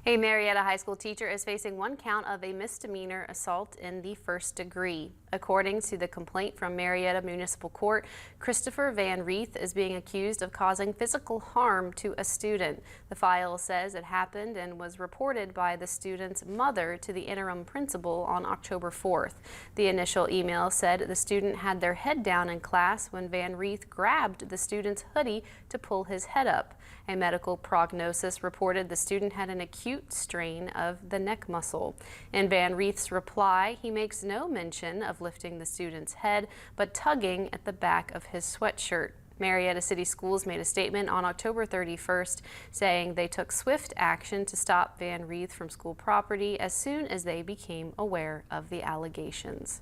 A Marietta High School teacher is facing one count of a misdemeanor assault in the first degree. According to the complaint from Marietta Municipal Court, Christopher Van Reeth is being accused of causing physical harm to a student. The file says it happened and was reported by the student's mother to the interim principal on October 4th. The initial email said the student had their head down in class when Van Reeth grabbed the student's hoodie to pull his head up. A medical prognosis reported the student had an acute strain of the neck muscle. In Van Reeth's reply, he makes no mention of lifting the student's head, but tugging at the back of his sweatshirt. Marietta City Schools made a statement on October 31st saying they took swift action to stop Van Reeth from school property as soon as they became aware of the allegations.